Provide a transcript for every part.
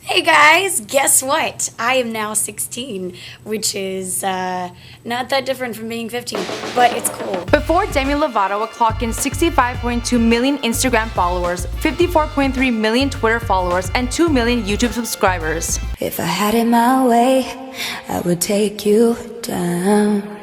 Hey guys, guess what? I am now 16, which is not that different from being 15, but it's cool. Before Demi Lovato would clock in 65.2 million Instagram followers, 54.3 million Twitter followers, and 2 million YouTube subscribers. If I had it my way, I would take you down.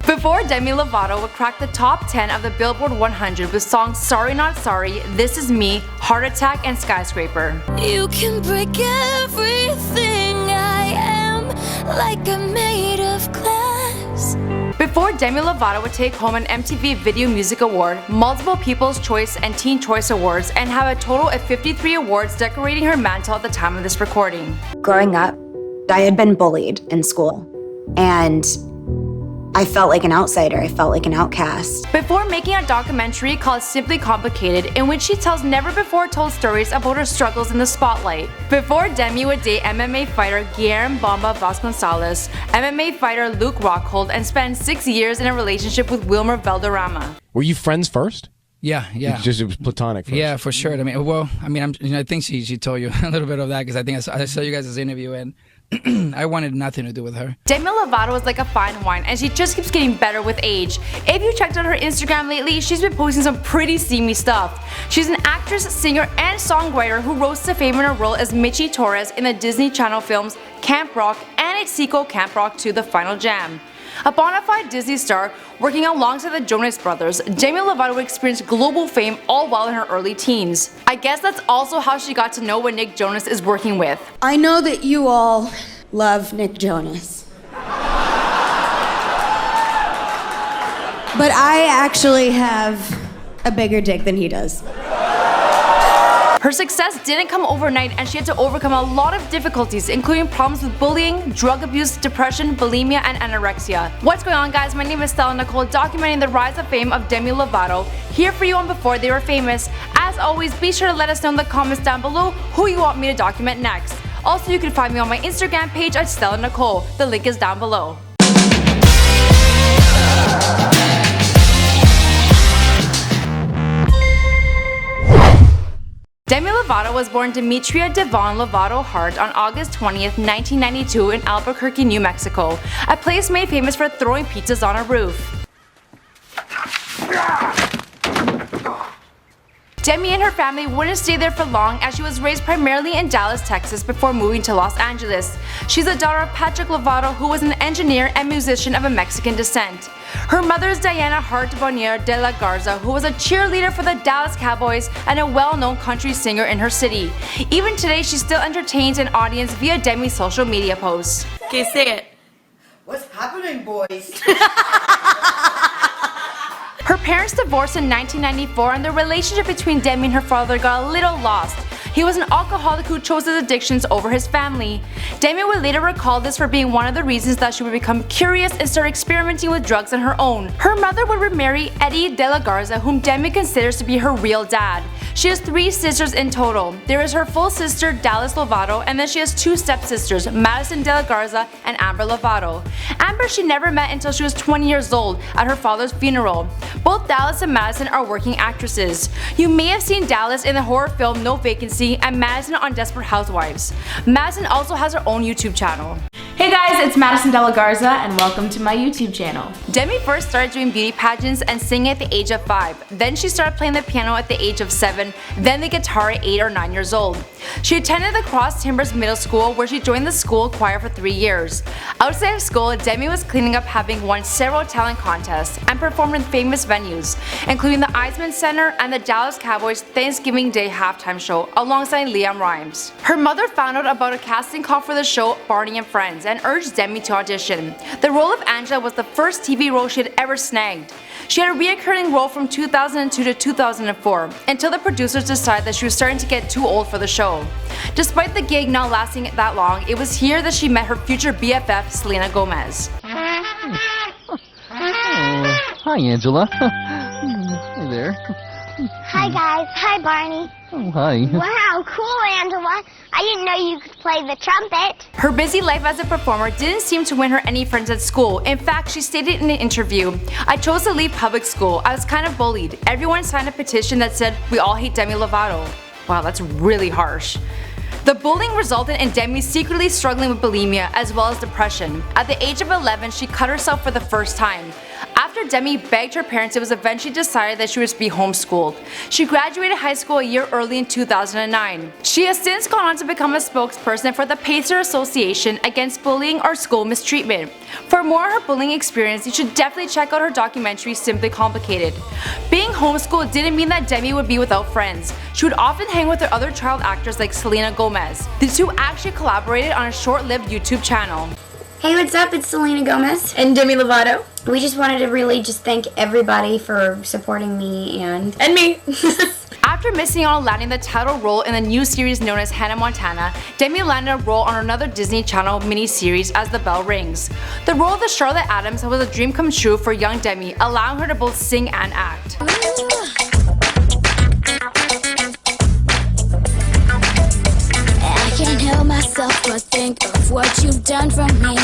Before Demi Lovato would crack the top 10 of the Billboard 100 with songs Sorry Not Sorry, This Is Me, Heart Attack, and Skyscraper. You can break everything I am, like I'm made of glass. Before Demi Lovato would take home an MTV Video Music Award, multiple People's Choice and Teen Choice Awards, and have a total of 53 awards decorating her mantle at the time of this recording. Growing up, I had been bullied in school, and I felt like an outsider. I felt like an outcast. Before making a documentary called Simply Complicated, in which she tells never-before-told stories about her struggles in the spotlight. Before Demi would date MMA fighter Guillermo Bomba Vasconcelos, MMA fighter Luke Rockhold, and spend 6 years in a relationship with Wilmer Valderrama. Were you friends first? Yeah. It was platonic first. Yeah, for sure. I think she told you a little bit of that because I think I saw you guys' interview and I wanted nothing to do with her. Demi Lovato is like a fine wine and she just keeps getting better with age. If you checked out her Instagram lately, she's been posting some pretty steamy stuff. She's an actress, singer, and songwriter who rose to fame in her role as Michi Torres in the Disney Channel films Camp Rock and its sequel Camp Rock 2: The Final Jam. A bona fide Disney star working alongside the Jonas Brothers, Demi Lovato experienced global fame all while in her early teens. I guess that's also how she got to know what Nick Jonas is working with. I know that you all love Nick Jonas. But I actually have a bigger dick than he does. Her success didn't come overnight and she had to overcome a lot of difficulties, including problems with bullying, drug abuse, depression, bulimia, and anorexia. What's going on, guys? My name is Stella Nicole, documenting the rise of fame of Demi Lovato, here for you on Before They Were Famous. As always, be sure to let us know in the comments down below who you want me to document next. Also, you can find me on my Instagram page at Stella Nicole. The link is down below. Demi Lovato was born Demetria Devon Lovato Hart on August 20th, 1992 in Albuquerque, New Mexico, a place made famous for throwing pizzas on a roof. Demi and her family wouldn't stay there for long as she was raised primarily in Dallas, Texas before moving to Los Angeles. She's the daughter of Patrick Lovato, who was an engineer and musician of a Mexican descent. Her mother is Diana Hart Bonnier de la Garza, who was a cheerleader for the Dallas Cowboys and a well-known country singer in her city. Even today, she still entertains an audience via Demi's social media posts. Okay, say it. What's happening, boys? Her parents divorced in 1994 and the relationship between Demi and her father got a little lost. He was an alcoholic who chose his addictions over his family. Demi would later recall this for being one of the reasons that she would become curious and start experimenting with drugs on her own. Her mother would remarry Eddie de la Garza, whom Demi considers to be her real dad. She has 3 sisters in total. There is her full sister Dallas Lovato, and then she has 2 stepsisters, Madison de la Garza and Amber Lovato. Amber she never met until she was 20 years old at her father's funeral. Both Dallas and Madison are working actresses. You may have seen Dallas in the horror film No Vacancy and Madison on Desperate Housewives. Madison also has her own YouTube channel. Hey guys, it's Madison de la Garza and welcome to my YouTube channel. Demi first started doing beauty pageants and singing at the age of 5. Then she started playing the piano at the age of 7, then the guitar at 8 or 9 years old. She attended the Cross Timbers Middle School where she joined the school choir for 3 years. Outside of school, Demi was cleaning up, having won several talent contests and performed in famous venues, including the Eisman Center and the Dallas Cowboys Thanksgiving Day halftime show alongside Liam Rimes. Her mother found out about a casting call for the show Barney and Friends and urged Demi to audition. The role of Angela was the first TV role she had ever snagged. She had a reoccurring role from 2002 to 2004 until the producers decided that she was starting to get too old for the show. Despite the gig not lasting that long, it was here that she met her future BFF Selena Gomez. Hi, Angela. Hey there. Hi guys. Hi Barney. Oh, hi. Wow, cool Angela. I didn't know you could play the trumpet. Her busy life as a performer didn't seem to win her any friends at school. In fact, she stated in an interview, "I chose to leave public school. I was kind of bullied. Everyone signed a petition that said, 'We all hate Demi Lovato.'" Wow, that's really harsh. The bullying resulted in Demi secretly struggling with bulimia as well as depression. At the age of 11, she cut herself for the first time. After Demi begged her parents, it was eventually decided that she was to be homeschooled. She graduated high school a year early in 2009. She has since gone on to become a spokesperson for the Pacer Association Against Bullying or School Mistreatment. For more on her bullying experience, you should definitely check out her documentary Simply Complicated. Being homeschooled didn't mean that Demi would be without friends. She would often hang with her other child actors like Selena Gomez. The two actually collaborated on a short-lived YouTube channel. Hey, what's up? It's Selena Gomez And Demi Lovato. We just wanted to really just thank everybody for supporting me and me. After missing out on landing the title role in the new series known as Hannah Montana, Demi landed a role on another Disney Channel mini-series As the Bell Rings. The role of the Charlotte Adams was a dream come true for young Demi, allowing her to both sing and act. I can't help myself but think of what you've done for me.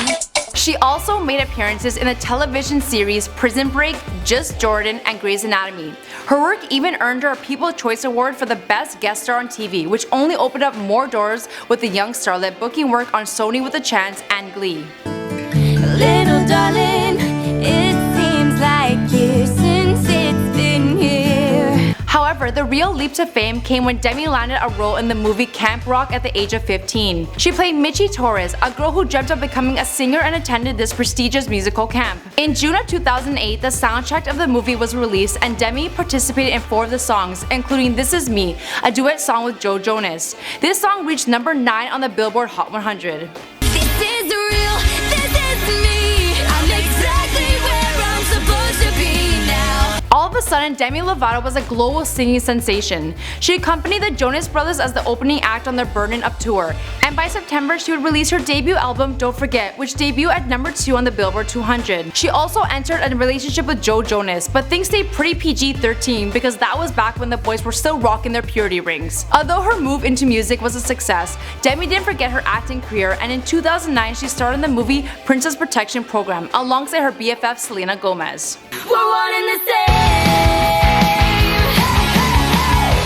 She also made appearances in the television series Prison Break, Just Jordan, and Grey's Anatomy. Her work even earned her a People's Choice Award for the Best Guest Star on TV, which only opened up more doors with the young starlet booking work on Sony with a Chance and Glee. Little darling, it seems like years since it's been here. However, the real leap to fame came when Demi landed a role in the movie Camp Rock at the age of 15. She played Michi Torres, a girl who dreamt of becoming a singer and attended this prestigious musical camp. In June of 2008, the soundtrack of the movie was released and Demi participated in 4 of the songs, including This Is Me, a duet song with Joe Jonas. This song reached number 9 on the Billboard Hot 100. This is real, this is me. I'm exactly where I'm supposed to be now. All of a sudden, Demi Lovato was a global singing sensation. She accompanied the Jonas Brothers as the opening act on their Burn It Up tour, and by September she would release her debut album Don't Forget, which debuted at number 2 on the Billboard 200. She also entered a relationship with Joe Jonas, but things stayed pretty PG-13 because that was back when the boys were still rocking their purity rings. Although her move into music was a success, Demi didn't forget her acting career, and in 2009 she starred in the movie Princess Protection Program alongside her BFF Selena Gomez. We're one in the same.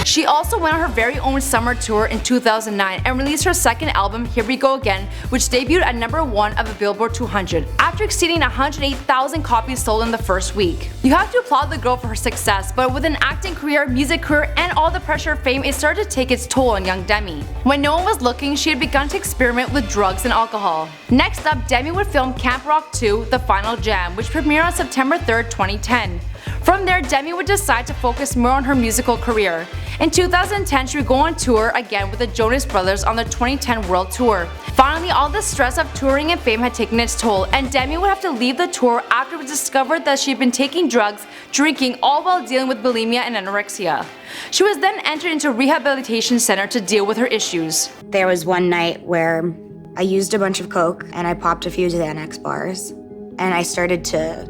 She also went on her very own summer tour in 2009 and released her second album, Here We Go Again, which debuted at number 1 of the Billboard 200, after exceeding 108,000 copies sold in the first week. You have to applaud the girl for her success, but with an acting career, music career, and all the pressure of fame, it started to take its toll on young Demi. When no one was looking, she had begun to experiment with drugs and alcohol. Next up, Demi would film Camp Rock 2: The Final Jam, which premiered on September 3rd, 2010. From there, Demi would decide to focus more on her musical career. In 2010, she would go on tour again with the Jonas Brothers on the 2010 World Tour. Finally, all the stress of touring and fame had taken its toll, and Demi would have to leave the tour after it was discovered that she had been taking drugs, drinking, all while dealing with bulimia and anorexia. She was then entered into a rehabilitation center to deal with her issues. There was one night where I used a bunch of coke and I popped a few Xanax bars, and I started to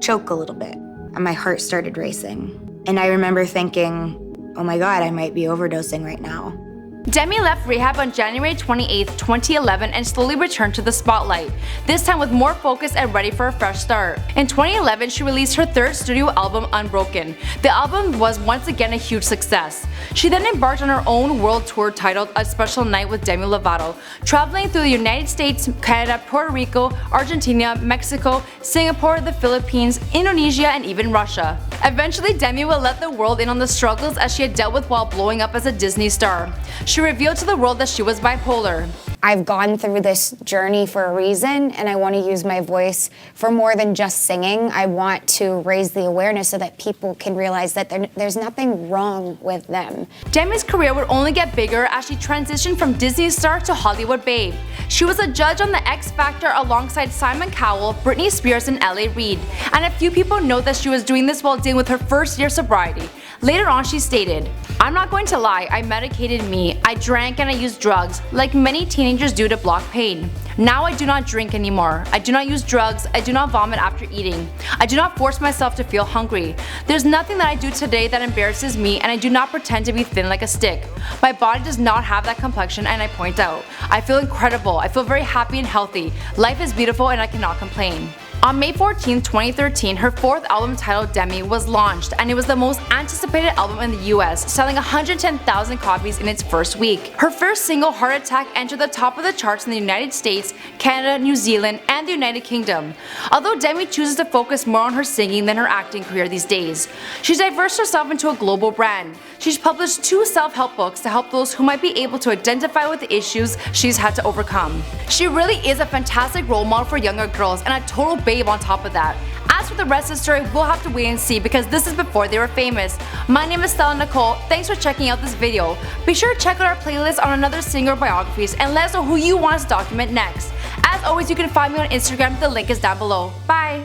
choke a little bit, and my heart started racing. And I remember thinking, oh my God, I might be overdosing right now. Demi left rehab on January 28, 2011 and slowly returned to the spotlight, this time with more focus and ready for a fresh start. In 2011, she released her third studio album, Unbroken. The album was once again a huge success. She then embarked on her own world tour titled A Special Night with Demi Lovato, traveling through the United States, Canada, Puerto Rico, Argentina, Mexico, Singapore, the Philippines, Indonesia, and even Russia. Eventually, Demi would let the world in on the struggles as she had dealt with while blowing up as a Disney star. She revealed to the world that she was bipolar. I've gone through this journey for a reason, and I want to use my voice for more than just singing. I want to raise the awareness so that people can realize that there's nothing wrong with them. Demi's career would only get bigger as she transitioned from Disney star to Hollywood babe. She was a judge on the X Factor alongside Simon Cowell, Britney Spears, and L.A. Reid. And a few people note that she was doing this while dealing with her first year sobriety. Later on, she stated, "I'm not going to lie, I medicated me. I drank and I used drugs, like many teenagers do to block pain. Now I do not drink anymore. I do not use drugs. I do not vomit after eating. I do not force myself to feel hungry. There's nothing that I do today that embarrasses me, and I do not pretend to be thin like a stick. My body does not have that complexion, and I point out. I feel incredible. I feel very happy and healthy. Life is beautiful and I cannot complain." On May 14, 2013, her fourth album titled Demi was launched, and it was the most anticipated album in the US, selling 110,000 copies in its first week. Her first single, Heart Attack, entered the top of the charts in the United States, Canada, New Zealand, and the United Kingdom. Although Demi chooses to focus more on her singing than her acting career these days, she's diversed herself into a global brand. She's published 2 self-help books to help those who might be able to identify with the issues she's had to overcome. She really is a fantastic role model for younger girls and a total babe on top of that. As for the rest of the story, we'll have to wait and see because this is before they were famous. My name is Stella Nicole. Thanks for checking out this video. Be sure to check out our playlist on another singer biographies and let us know who you want us to document next. As always, you can find me on Instagram. The link is down below. Bye.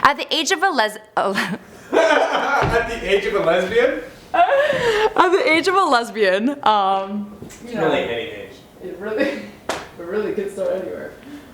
At the age of a At the age of a lesbian? At the age of a lesbian, It's really any age. it really could start anywhere.